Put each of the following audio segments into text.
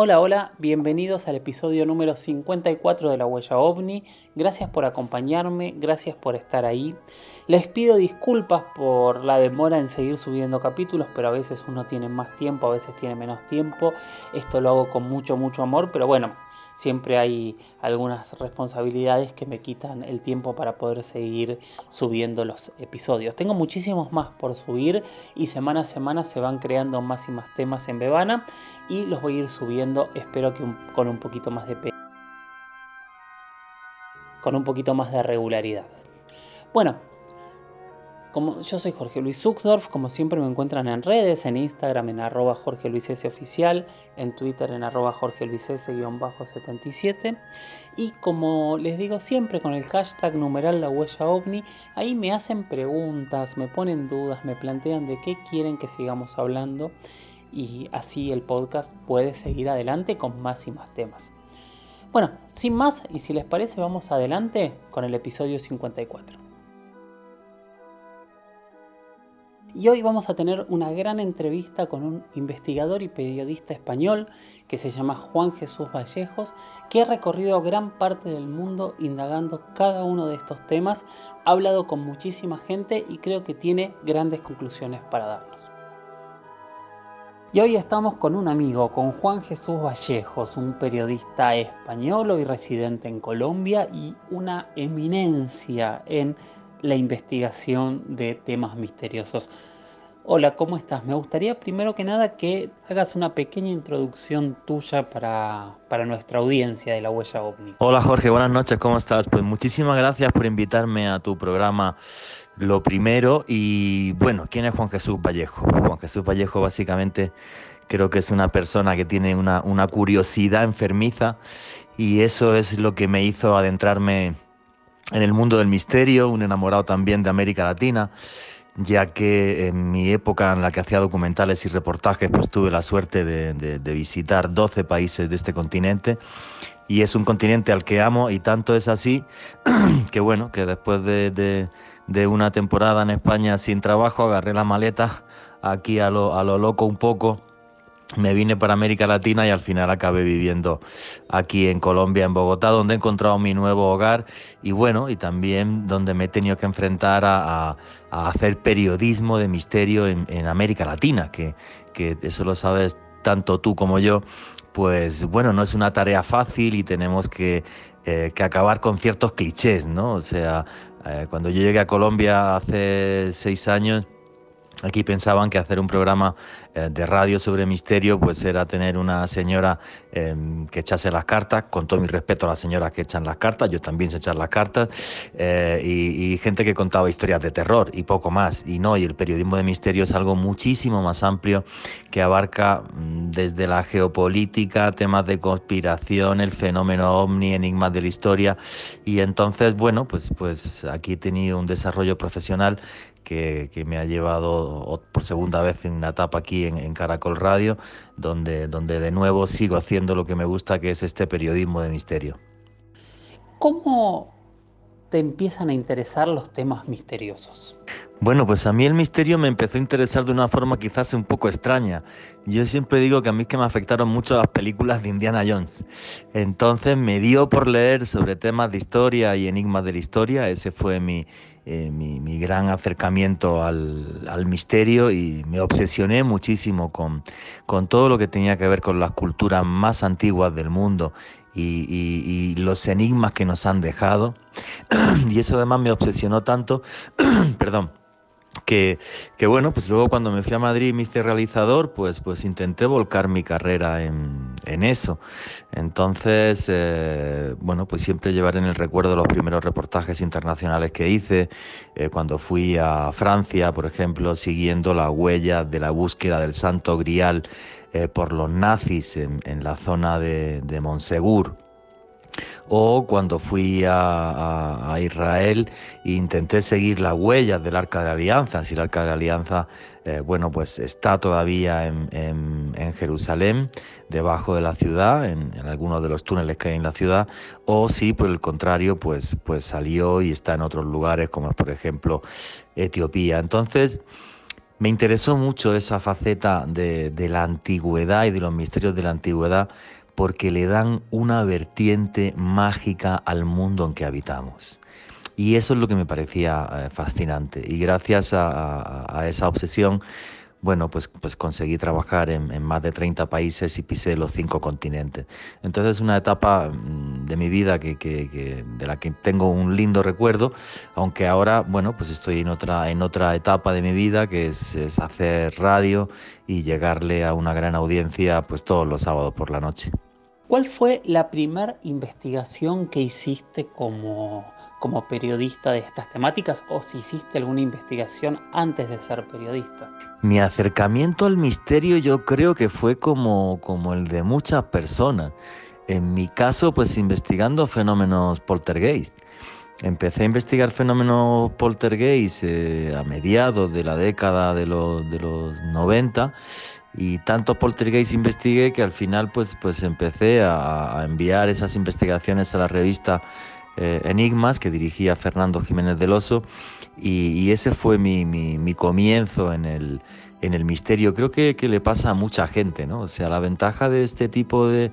Hola, hola, bienvenidos al episodio número 54 de La Huella OVNI. Gracias por acompañarme, gracias por estar ahí. Les pido disculpas por la demora en seguir subiendo capítulos, pero a veces uno tiene más tiempo, a veces tiene menos tiempo. Esto lo hago con mucho amor, pero bueno, siempre hay algunas responsabilidades que me quitan el tiempo para poder seguir subiendo los episodios. Tengo muchísimos más por subir y semana a semana se van creando más y más temas en Bebana y los voy a ir subiendo, espero que con un poquito más de regularidad. Bueno, como yo soy Jorge Luis Zuckdorf, como siempre me encuentran en redes, en Instagram en @JorgeLuisSoficial, en Twitter en @JorgeLuisS_77 y como les digo siempre con el hashtag numeral La Huella OVNI, ahí me hacen preguntas, me ponen dudas, me plantean de qué quieren que sigamos hablando y así el podcast puede seguir adelante con más y más temas. Bueno, sin más y si les parece vamos adelante con el episodio 54. Y hoy vamos a tener una gran entrevista con un investigador y periodista español que se llama Juan Jesús Vallejos, que ha recorrido gran parte del mundo indagando cada uno de estos temas, ha hablado con muchísima gente y creo que tiene grandes conclusiones para darnos. Y hoy estamos con un amigo, con Juan Jesús Vallejos, un periodista español y residente en Colombia y una eminencia en la investigación de temas misteriosos. Hola, ¿cómo estás? Me gustaría primero que nada que hagas una pequeña introducción tuya para nuestra audiencia de La Huella OVNI. Hola Jorge, buenas noches, ¿cómo estás? Pues muchísimas gracias por invitarme a tu programa, lo primero. Y bueno, ¿quién es Juan Jesús Vallejo? Juan Jesús Vallejo básicamente creo que es una persona que tiene una curiosidad enfermiza y eso es lo que me hizo adentrarme en el mundo del misterio, un enamorado también de América Latina, ya que en mi época en la que hacía documentales y reportajes, pues tuve la suerte de visitar 12 países de este continente y es un continente al que amo y tanto es así que bueno, que después de una temporada en España sin trabajo agarré la maleta aquí a lo loco un poco. Me vine para América Latina y al final acabé viviendo aquí en Colombia, en Bogotá, donde he encontrado mi nuevo hogar y bueno, y también donde me he tenido que enfrentar a hacer periodismo de misterio en América Latina, que eso lo sabes tanto tú como yo, pues bueno, no es una tarea fácil y tenemos que acabar con ciertos clichés, ¿no? O sea, cuando yo llegué a Colombia hace 6 años, aquí pensaban que hacer un programa de radio sobre misterio pues era tener una señora que echase las cartas, con todo mi respeto a las señoras que echan las cartas, yo también sé echar las cartas, y gente que contaba historias de terror y poco más. Y no, y el periodismo de misterio es algo muchísimo más amplio que abarca desde la geopolítica, temas de conspiración, el fenómeno ovni, enigmas de la historia. Y entonces, bueno, pues aquí he tenido un desarrollo profesional que me ha llevado por segunda vez en una etapa aquí en Caracol Radio, donde de nuevo sigo haciendo lo que me gusta, que es este periodismo de misterio. ¿Cómo te empiezan a interesar los temas misteriosos? Bueno, pues a mí el misterio me empezó a interesar de una forma quizás un poco extraña. Yo siempre digo que a mí es que me afectaron mucho las películas de Indiana Jones. Entonces me dio por leer sobre temas de historia y enigmas de la historia. Ese fue mi gran acercamiento al misterio y me obsesioné muchísimo con todo lo que tenía que ver con las culturas más antiguas del mundo y los enigmas que nos han dejado. Y eso además me obsesionó tanto, perdón, que, que bueno, pues luego cuando me fui a Madrid y me hice realizador, pues intenté volcar mi carrera en eso. Entonces, bueno, pues siempre llevaré en el recuerdo los primeros reportajes internacionales que hice, cuando fui a Francia, por ejemplo, siguiendo la huella de la búsqueda del Santo Grial por los nazis en la zona de Montsegur, o cuando fui a Israel e intenté seguir las huellas del Arca de la Alianza, si el Arca de la Alianza, bueno, pues está todavía en Jerusalén, debajo de la ciudad, en algunos de los túneles que hay en la ciudad, o si por el contrario, pues salió y está en otros lugares, como por ejemplo Etiopía. Entonces, Me interesó mucho esa faceta de la antigüedad y de los misterios de la antigüedad porque le dan una vertiente mágica al mundo en que habitamos. Y eso es lo que me parecía fascinante. Y gracias a esa obsesión, bueno, pues conseguí trabajar en más de 30 países y pisé los 5 continentes. Entonces es una etapa de mi vida de la que tengo un lindo recuerdo, aunque ahora, bueno, pues estoy en otra etapa de mi vida, que es hacer radio y llegarle a una gran audiencia pues todos los sábados por la noche. ¿Cuál fue la primera investigación que hiciste como periodista de estas temáticas o si hiciste alguna investigación antes de ser periodista? Mi acercamiento al misterio yo creo que fue como el de muchas personas. En mi caso, pues investigando fenómenos poltergeist. Empecé a investigar fenómenos poltergeist a mediados de la década de los 90 y tanto poltergeist investigué que al final pues empecé a enviar esas investigaciones a la revista Enigmas que dirigía Fernando Jiménez del Oso y ese fue mi comienzo en el misterio. Creo que le pasa a mucha gente, ¿no? O sea, la ventaja de este tipo de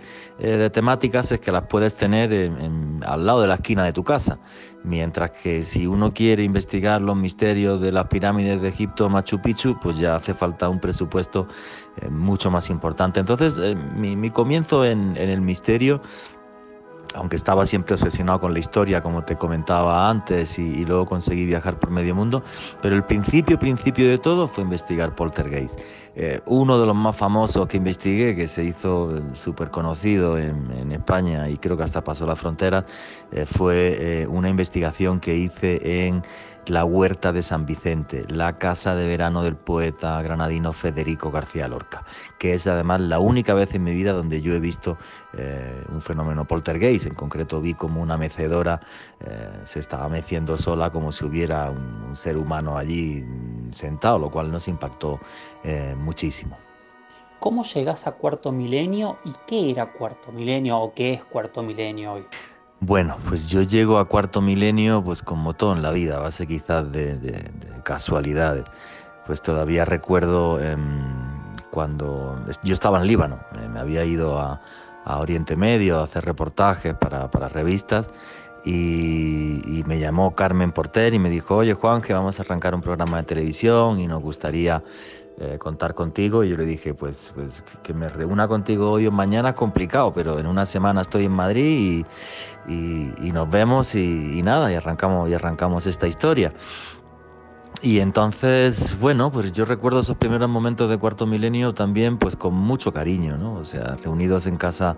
temáticas es que las puedes tener al lado de la esquina de tu casa. Mientras que si uno quiere investigar los misterios de las pirámides de Egipto, Machu Picchu, pues ya hace falta un presupuesto mucho más importante. Entonces, mi comienzo en el misterio, aunque estaba siempre obsesionado con la historia, como te comentaba antes, y luego conseguí viajar por medio mundo, pero el principio de todo fue investigar poltergeist. Uno de los más famosos que investigué, que se hizo súper conocido en España y creo que hasta pasó la frontera, fue una investigación que hice en la Huerta de San Vicente, la casa de verano del poeta granadino Federico García Lorca, que es además la única vez en mi vida donde yo he visto un fenómeno poltergeist. En concreto vi como una mecedora se estaba meciendo sola como si hubiera un ser humano allí sentado, lo cual nos impactó muchísimo. ¿Cómo llegás a Cuarto Milenio y qué era Cuarto Milenio o qué es Cuarto Milenio hoy? Bueno, pues yo llego a Cuarto Milenio pues como todo en la vida, a base quizás de casualidades. Pues todavía recuerdo cuando yo estaba en Líbano, me había ido a Oriente Medio a hacer reportajes para revistas y me llamó Carmen Porter y me dijo, oye Juan, que vamos a arrancar un programa de televisión y nos gustaría contar contigo. Y yo le dije, pues que me reúna contigo hoy o mañana es complicado, pero en una semana estoy en Madrid y nos vemos y nada, y arrancamos esta historia. Y entonces, bueno, pues yo recuerdo esos primeros momentos de Cuarto Milenio también pues con mucho cariño, ¿no? O sea, reunidos en casa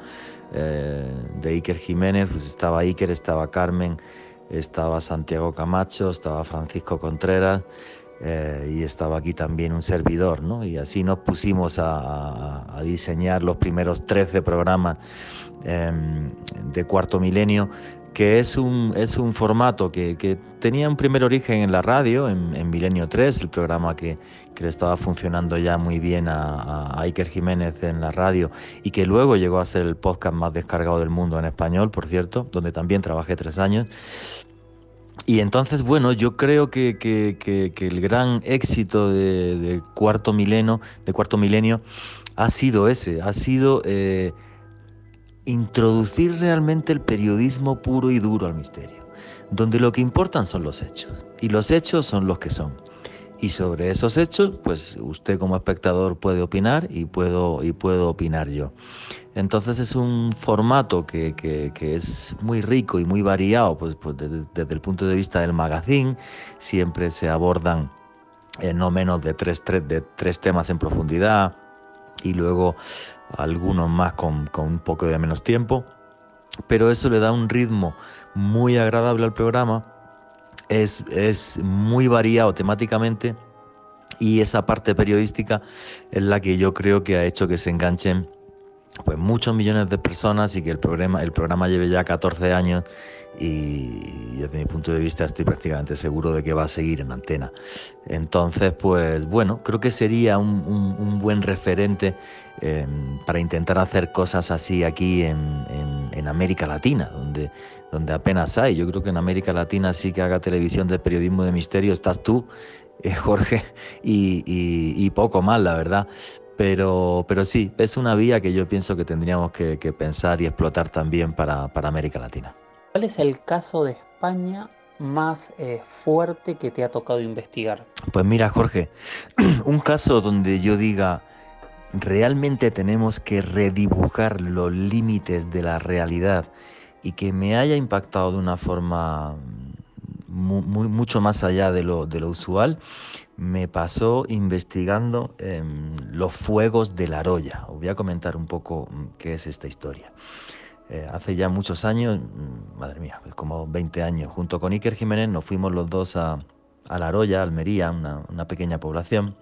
de Iker Jiménez, pues estaba Iker, estaba Carmen, estaba Santiago Camacho, estaba Francisco Contreras y estaba aquí también un servidor, ¿no? Y así nos pusimos a diseñar los primeros 13 programas de Cuarto Milenio, que es un formato que tenía un primer origen en la radio, en Milenio 3, el programa que le estaba funcionando ya muy bien a Iker Jiménez en la radio y que luego llegó a ser el podcast más descargado del mundo en español, por cierto, donde también trabajé 3 años. Y entonces, bueno, yo creo que el gran éxito de Cuarto Milenio ha sido ese, ha sido introducir realmente el periodismo puro y duro al misterio, donde lo que importan son los hechos, y los hechos son los que son. Y sobre esos hechos, pues usted como espectador puede opinar y puedo opinar yo. Entonces es un formato que es muy rico y muy variado, pues desde el punto de vista del magazine, siempre se abordan no menos de tres temas en profundidad y luego algunos más con un poco de menos tiempo, pero eso le da un ritmo muy agradable al programa, es muy variado temáticamente y esa parte periodística es la que yo creo que ha hecho que se enganchen pues muchos millones de personas y que el programa lleve ya 14 años y desde mi punto de vista estoy prácticamente seguro de que va a seguir en antena. Entonces, pues bueno, creo que sería un buen referente para intentar hacer cosas así aquí en en América Latina, donde apenas hay. Yo creo que en América Latina sí que haga televisión de periodismo de misterio estás tú, Jorge, y poco más, la verdad. Pero sí, es una vía que yo pienso que tendríamos que pensar y explotar también para América Latina. ¿Cuál es el caso de España más fuerte que te ha tocado investigar? Pues mira, Jorge, un caso donde yo diga, realmente tenemos que redibujar los límites de la realidad y que me haya impactado de una forma mucho más allá de lo usual, me pasó investigando los fuegos de La Roya. Os voy a comentar un poco qué es esta historia. Hace ya muchos años, madre mía, pues como 20 años, junto con Iker Jiménez nos fuimos los dos a La Roya, Almería, una pequeña población,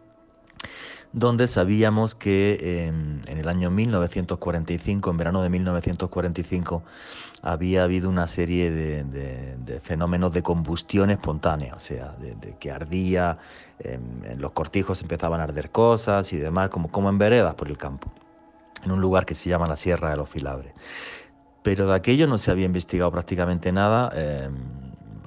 donde sabíamos que en el año 1945, en verano de 1945, había habido una serie de fenómenos de combustión espontánea, o sea, de que ardía, en los cortijos empezaban a arder cosas y demás, como en veredas por el campo, en un lugar que se llama la Sierra de los Filabres. Pero de aquello no se había investigado prácticamente nada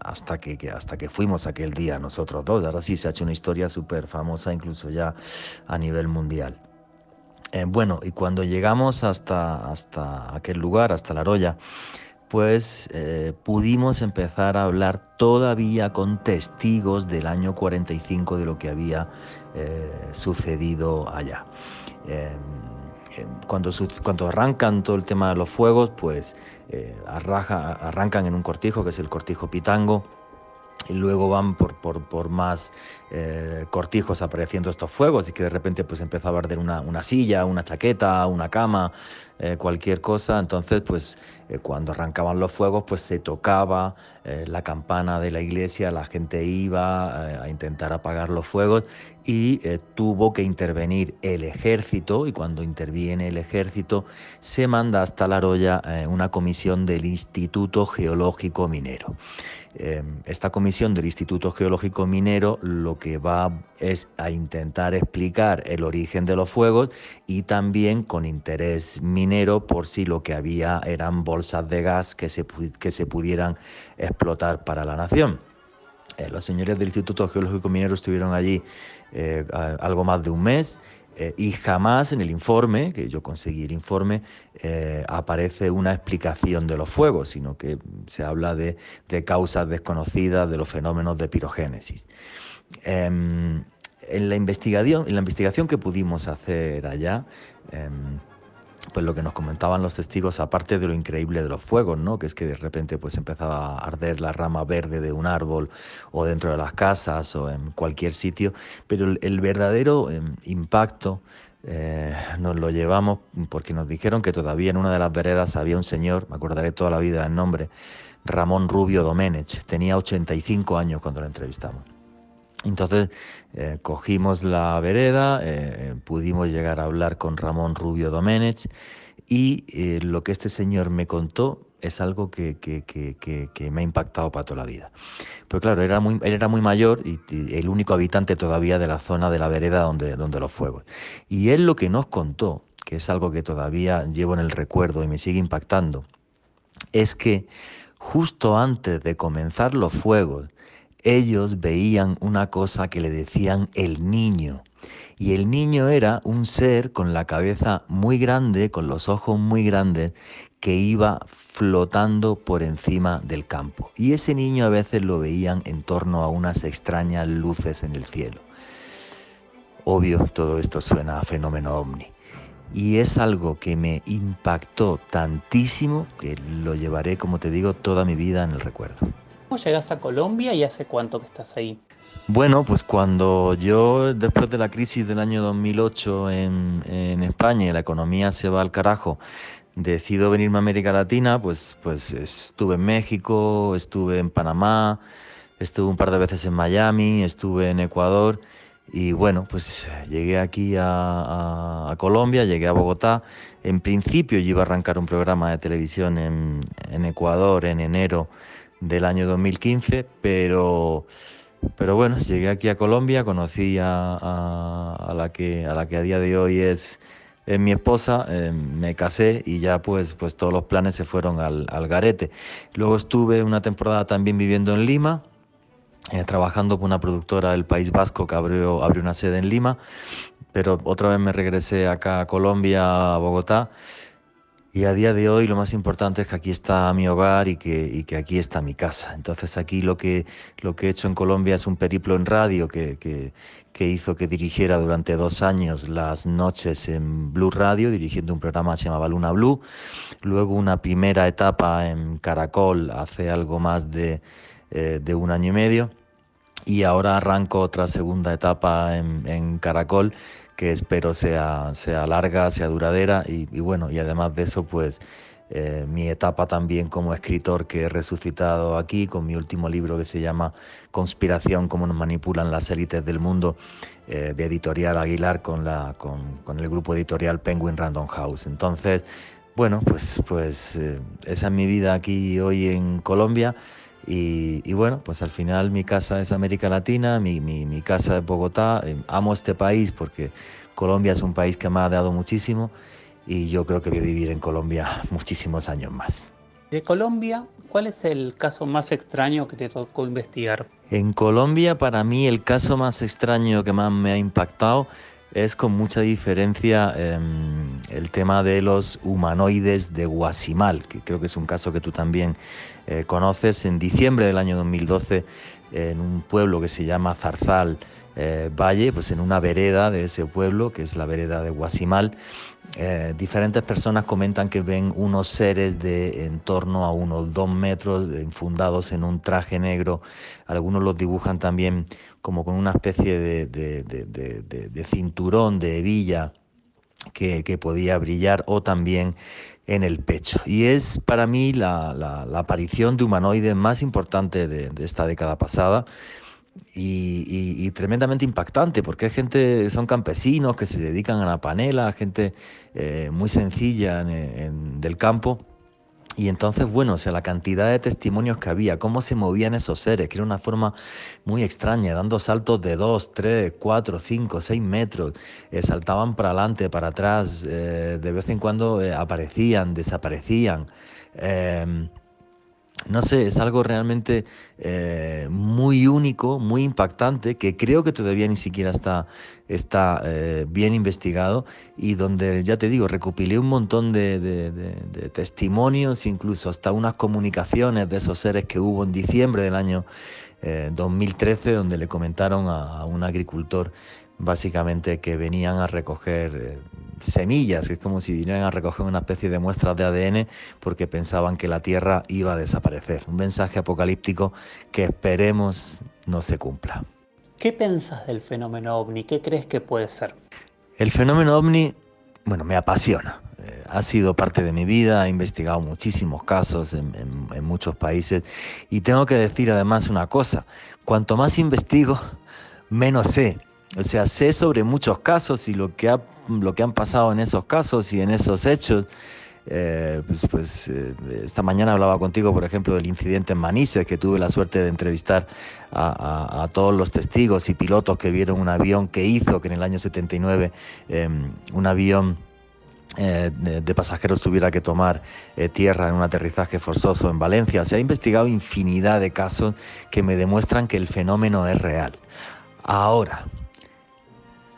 hasta que fuimos aquel día nosotros dos. Ahora sí se ha hecho una historia súper famosa, incluso ya a nivel mundial. Bueno, y cuando llegamos hasta aquel lugar, hasta La Roya, pues pudimos empezar a hablar todavía con testigos del año 45 de lo que había sucedido allá. Eh, cuando arrancan todo el tema de los fuegos, pues arrancan en un cortijo, que es el cortijo Pitango, y luego van por más cortijos apareciendo estos fuegos y que de repente pues empezaba a arder una silla, una chaqueta, una cama, cualquier cosa. Entonces pues cuando arrancaban los fuegos pues se tocaba la campana de la iglesia, la gente iba a intentar apagar los fuegos y tuvo que intervenir el ejército, y cuando interviene el ejército se manda hasta La Roya una comisión del Instituto Geológico Minero. Esta comisión del Instituto Geológico Minero lo que va es a intentar explicar el origen de los fuegos y también con interés minero por si lo que había eran bolsas de gas que se pudieran explotar para la nación. Los señores del Instituto Geológico Minero estuvieron allí algo más de un mes. Y jamás en el informe, que yo conseguí el informe, aparece una explicación de los fuegos, sino que se habla de causas desconocidas, de los fenómenos de pirogénesis. En la investigación que pudimos hacer allá, pues lo que nos comentaban los testigos, aparte de lo increíble de los fuegos, ¿no? Que es que de repente pues empezaba a arder la rama verde de un árbol o dentro de las casas o en cualquier sitio, pero el verdadero impacto nos lo llevamos porque nos dijeron que todavía en una de las veredas había un señor, me acordaré toda la vida del nombre, Ramón Rubio Doménech, tenía 85 años cuando lo entrevistamos. Entonces cogimos la vereda, pudimos llegar a hablar con Ramón Rubio Doménech y lo que este señor me contó es algo que me ha impactado para toda la vida. Pero claro, él era muy mayor y el único habitante todavía de la zona de la vereda donde los fuegos. Y él lo que nos contó, que es algo que todavía llevo en el recuerdo y me sigue impactando, es que justo antes de comenzar los fuegos, ellos veían una cosa que le decían el niño. Y el niño era un ser con la cabeza muy grande, con los ojos muy grandes, que iba flotando por encima del campo. Y ese niño a veces lo veían en torno a unas extrañas luces en el cielo. Obvio, todo esto suena a fenómeno ovni. Y es algo que me impactó tantísimo que lo llevaré, como te digo, toda mi vida en el recuerdo. ¿Cómo llegas a Colombia y hace cuánto que estás ahí? Bueno, pues cuando yo, después de la crisis del año 2008 en España y la economía se va al carajo, decido venirme a América Latina, pues estuve en México, estuve en Panamá, estuve un par de veces en Miami, estuve en Ecuador y bueno, pues llegué aquí a Colombia, llegué a Bogotá. En principio yo iba a arrancar un programa de televisión en Ecuador en enero del año 2015, pero bueno, llegué aquí a Colombia, conocí a la que a día de hoy es mi esposa, me casé y ya pues todos los planes se fueron al garete. Luego estuve una temporada también viviendo en Lima, trabajando con una productora del País Vasco que abrió una sede en Lima, pero otra vez me regresé acá a Colombia, a Bogotá. Y a día de hoy lo más importante es que aquí está mi hogar y que aquí está mi casa. Entonces aquí lo que he hecho en Colombia es un periplo en radio que hizo que dirigiera durante 2 años las noches en Blue Radio, dirigiendo un programa que se llamaba Luna Blue. Luego una primera etapa en Caracol hace algo más de 1 año y medio. Y ahora arranco otra segunda etapa en Caracol, que espero sea larga, sea duradera y bueno, y además de eso, pues mi etapa también como escritor que he resucitado aquí con mi último libro que se llama Conspiración, cómo nos manipulan las élites del mundo, de Editorial Aguilar con el grupo editorial Penguin Random House. Entonces, bueno, pues esa es mi vida aquí hoy en Colombia. Y bueno, pues al final mi casa es América Latina, mi casa es Bogotá. Amo este país porque Colombia es un país que me ha dado muchísimo y yo creo que voy a vivir en Colombia muchísimos años más. De Colombia, ¿cuál es el caso más extraño que te tocó investigar? En Colombia, para mí, el caso más extraño que más me ha impactado es con mucha diferencia el tema de los humanoides de Guasimal, que creo que es un caso que tú también conoces. En diciembre del año 2012, en un pueblo que se llama Zarzal Valle, pues en una vereda de ese pueblo, que es la vereda de Guasimal, diferentes personas comentan que ven unos seres de en torno a unos 2 metros, fundados en un traje negro. Algunos los dibujan también como con una especie de cinturón de hebilla que podía brillar, o también en el pecho. Y es para mí la aparición de humanoides más importante de esta década pasada. Y tremendamente impactante, porque hay gente, son campesinos que se dedican a la panela, gente muy sencilla del campo. Y entonces, bueno, o sea, la cantidad de testimonios que había, cómo se movían esos seres, que era una forma muy extraña, dando saltos de 2, 3, 4, 5, 6 metros, saltaban para adelante, para atrás, de vez en cuando aparecían, desaparecían. Eh, no sé, es algo realmente muy único, muy impactante, que creo que todavía ni siquiera está bien investigado, y donde, ya te digo, recopilé un montón de testimonios, incluso hasta unas comunicaciones de esos seres que hubo en diciembre del año 2013, donde le comentaron a un agricultor básicamente que venían a recoger semillas, que es como si vinieran a recoger una especie de muestras de ADN porque pensaban que la Tierra iba a desaparecer. Un mensaje apocalíptico que esperemos no se cumpla. ¿Qué pensás del fenómeno ovni? ¿Qué crees que puede ser? El fenómeno ovni, bueno, me apasiona. Ha sido parte de mi vida, he investigado muchísimos casos en muchos países, y tengo que decir además una cosa: cuanto más investigo, menos sé. O sea, sé sobre muchos casos y lo que han pasado en esos casos y en esos hechos. Esta mañana hablaba contigo, por ejemplo, del incidente en Manises, que tuve la suerte de entrevistar a todos los testigos y pilotos que vieron un avión que hizo que en el año 79 un avión de pasajeros tuviera que tomar tierra en un aterrizaje forzoso en Valencia. Se ha investigado infinidad de casos que me demuestran que el fenómeno es real. Ahora,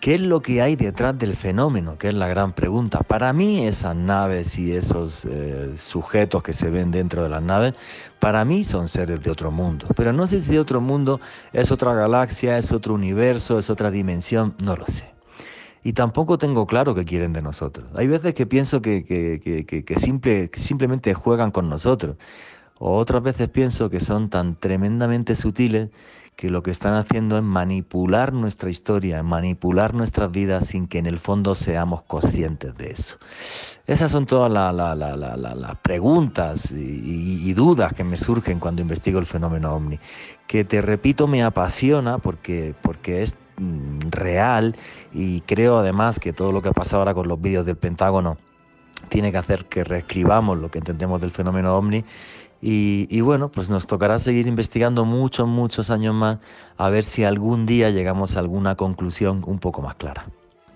¿qué es lo que hay detrás del fenómeno? Que es la gran pregunta. Para mí, esas naves y esos sujetos que se ven dentro de las naves, para mí son seres de otro mundo. Pero no sé si de otro mundo es otra galaxia, es otro universo, es otra dimensión, no lo sé. Y tampoco tengo claro qué quieren de nosotros. Hay veces que pienso que simplemente juegan con nosotros. O otras veces pienso que son tan tremendamente sutiles que lo que están haciendo es manipular nuestra historia, manipular nuestras vidas sin que en el fondo seamos conscientes de eso. Esas son todas las preguntas y dudas que me surgen cuando investigo el fenómeno ovni, que, te repito, me apasiona porque es real, y creo además que todo lo que ha pasado ahora con los vídeos del Pentágono tiene que hacer que reescribamos lo que entendemos del fenómeno ovni. Y bueno, pues nos tocará seguir investigando muchos años más, a ver si algún día llegamos a alguna conclusión un poco más clara.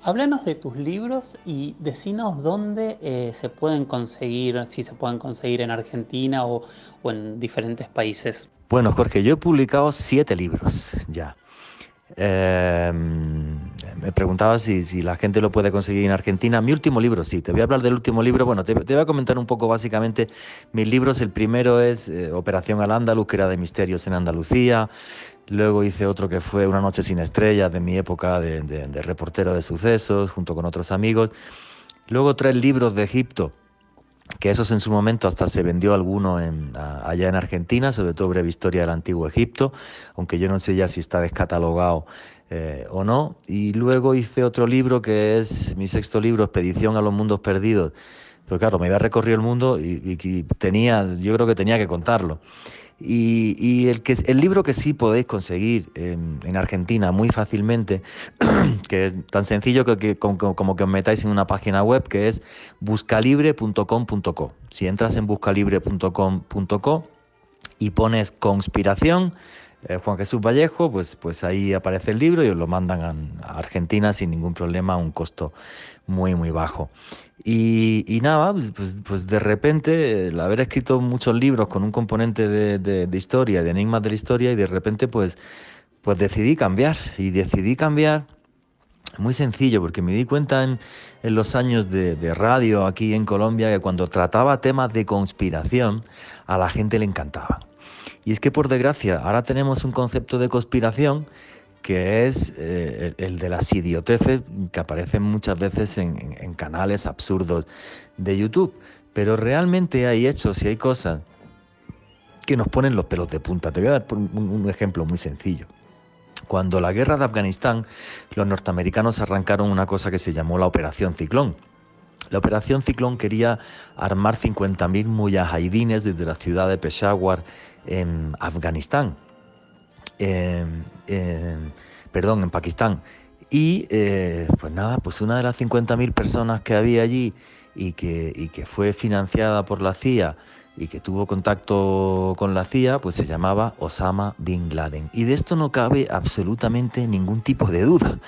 Háblanos de tus libros y decinos dónde se pueden conseguir, si se pueden conseguir en Argentina o en diferentes países. Bueno, Jorge, yo he publicado 7 libros ya. Eh, Me preguntaba si la gente lo puede conseguir en Argentina. Mi último libro, sí, te voy a hablar del último libro. Bueno, te voy a comentar un poco básicamente mis libros. El primero es Operación Al-Ándalus, que era de misterios en Andalucía. Luego hice otro que fue Una noche sin estrellas, de mi época de reportero de sucesos, junto con otros amigos. Luego 3 libros de Egipto, que esos en su momento hasta se vendió alguno allá en Argentina, sobre todo Breve Historia del Antiguo Egipto, aunque yo no sé ya si está descatalogado o no. Y luego hice otro libro que es mi sexto libro, Expedición a los Mundos Perdidos. Pero claro, me había recorrido el mundo y yo creo que tenía que contarlo. Y el libro que sí podéis conseguir en Argentina muy fácilmente, que es tan sencillo como que os metáis en una página web que es buscalibre.com.co. Si entras en buscalibre.com.co y pones Conspiración, Juan Jesús Vallejo, pues ahí aparece el libro y os lo mandan a Argentina sin ningún problema a un costo muy, muy bajo. Y nada, pues de repente el haber escrito muchos libros con un componente de historia, de enigmas de la historia, y de repente pues decidí cambiar muy sencillo, porque me di cuenta en los años de radio aquí en Colombia que cuando trataba temas de conspiración a la gente le encantaba. Y es que por desgracia ahora tenemos un concepto de conspiración que es el de las idioteces que aparecen muchas veces en canales absurdos de YouTube. Pero realmente hay hechos y hay cosas que nos ponen los pelos de punta. Te voy a dar un ejemplo muy sencillo. Cuando la guerra de Afganistán, los norteamericanos arrancaron una cosa que se llamó la Operación Ciclón. La Operación Ciclón quería armar 50.000 mujahidines desde la ciudad de Peshawar en Afganistán. En Pakistán. Y pues nada, pues una de las 50.000 personas que había allí y que fue financiada por la CIA y que tuvo contacto con la CIA, pues se llamaba Osama Bin Laden. Y de esto no cabe absolutamente ningún tipo de duda.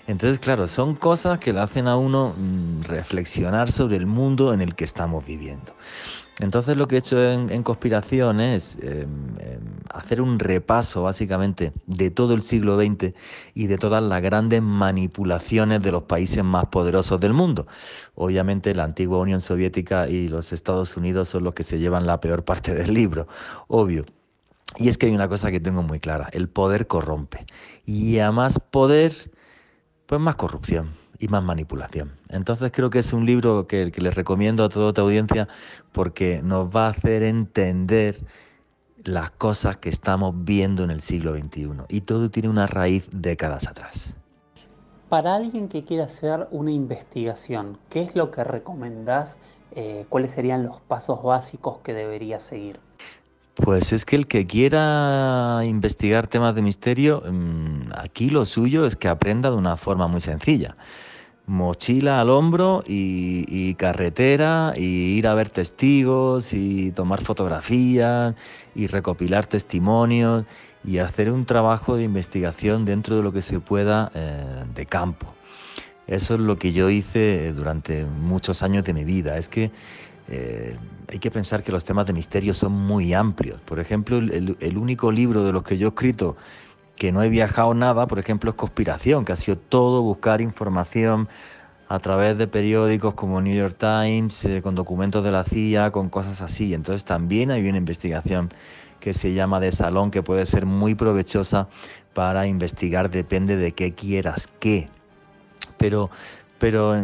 Entonces, claro, son cosas que le hacen a uno reflexionar sobre el mundo en el que estamos viviendo. Entonces lo que he hecho en Conspiración es hacer un repaso básicamente de todo el siglo XX y de todas las grandes manipulaciones de los países más poderosos del mundo. Obviamente la antigua Unión Soviética y los Estados Unidos son los que se llevan la peor parte del libro, obvio. Y es que hay una cosa que tengo muy clara: el poder corrompe. Y a más poder, pues más corrupción y más manipulación. Entonces creo que es un libro que les recomiendo a toda tu audiencia porque nos va a hacer entender las cosas que estamos viendo en el siglo XXI. Y todo tiene una raíz décadas atrás. Para alguien que quiera hacer una investigación, ¿qué es lo que recomendás? ¿Cuáles serían los pasos básicos que debería seguir? Pues es que el que quiera investigar temas de misterio, aquí lo suyo es que aprenda de una forma muy sencilla. Mochila al hombro y carretera, y ir a ver testigos y tomar fotografías y recopilar testimonios y hacer un trabajo de investigación dentro de lo que se pueda de campo. Eso es lo que yo hice durante muchos años de mi vida. Es que hay que pensar que los temas de misterio son muy amplios. Por ejemplo, el único libro de los que yo he escrito que no he viajado nada, por ejemplo, es Conspiración, que ha sido todo buscar información a través de periódicos como New York Times, con documentos de la CIA, con cosas así. Entonces también hay una investigación que se llama de salón, que puede ser muy provechosa para investigar, depende de qué quieras qué. Pero, pero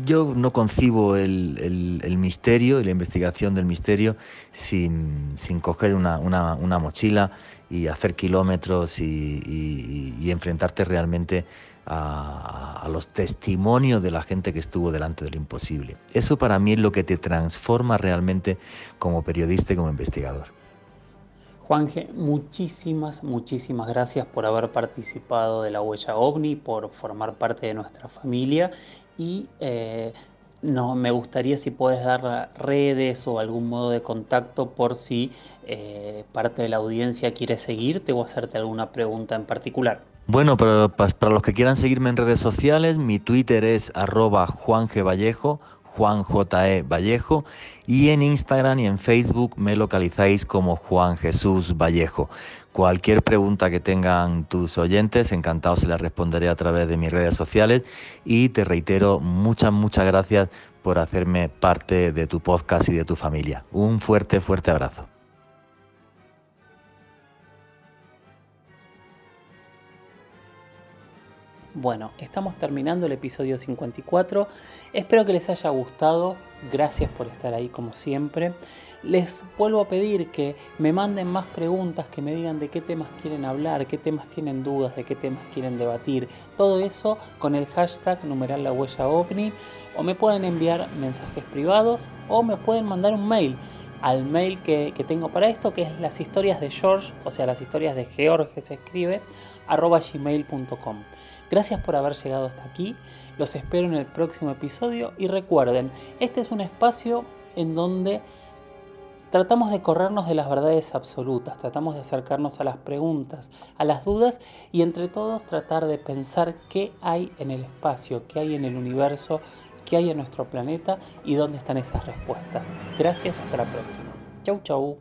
yo no concibo el misterio y la investigación del misterio sin coger una mochila y hacer kilómetros y enfrentarte realmente a los testimonios de la gente que estuvo delante de lo imposible. Eso para mí es lo que te transforma realmente como periodista y como investigador. Juanje, muchísimas, muchísimas gracias por haber participado de la Huella OVNI, por formar parte de nuestra familia y no, me gustaría si puedes dar redes o algún modo de contacto por si parte de la audiencia quiere seguirte o hacerte alguna pregunta en particular. Bueno, pero para los que quieran seguirme en redes sociales, mi Twitter es @JuanGVallejo, Juan J.E. Vallejo, y en Instagram y en Facebook me localizáis como Juan Jesús Vallejo. Cualquier pregunta que tengan tus oyentes, encantado se las responderé a través de mis redes sociales y te reitero muchas gracias por hacerme parte de tu podcast y de tu familia. Un fuerte abrazo. Bueno, estamos terminando el episodio 54. Espero que les haya gustado. Gracias por estar ahí como siempre. Les vuelvo a pedir que me manden más preguntas, que me digan de qué temas quieren hablar, qué temas tienen dudas, de qué temas quieren debatir. Todo eso con el hashtag #LaHuellaOVNI, o me pueden enviar mensajes privados o me pueden mandar un mail al mail que tengo para esto, que es las historias de George, o sea, las historias de George se escribe, @gmail.com. Gracias por haber llegado hasta aquí, los espero en el próximo episodio y recuerden, este es un espacio en donde tratamos de corrernos de las verdades absolutas, tratamos de acercarnos a las preguntas, a las dudas y entre todos tratar de pensar qué hay en el espacio, qué hay en el universo, qué hay en nuestro planeta y dónde están esas respuestas. Gracias, hasta la próxima. Chau, chau.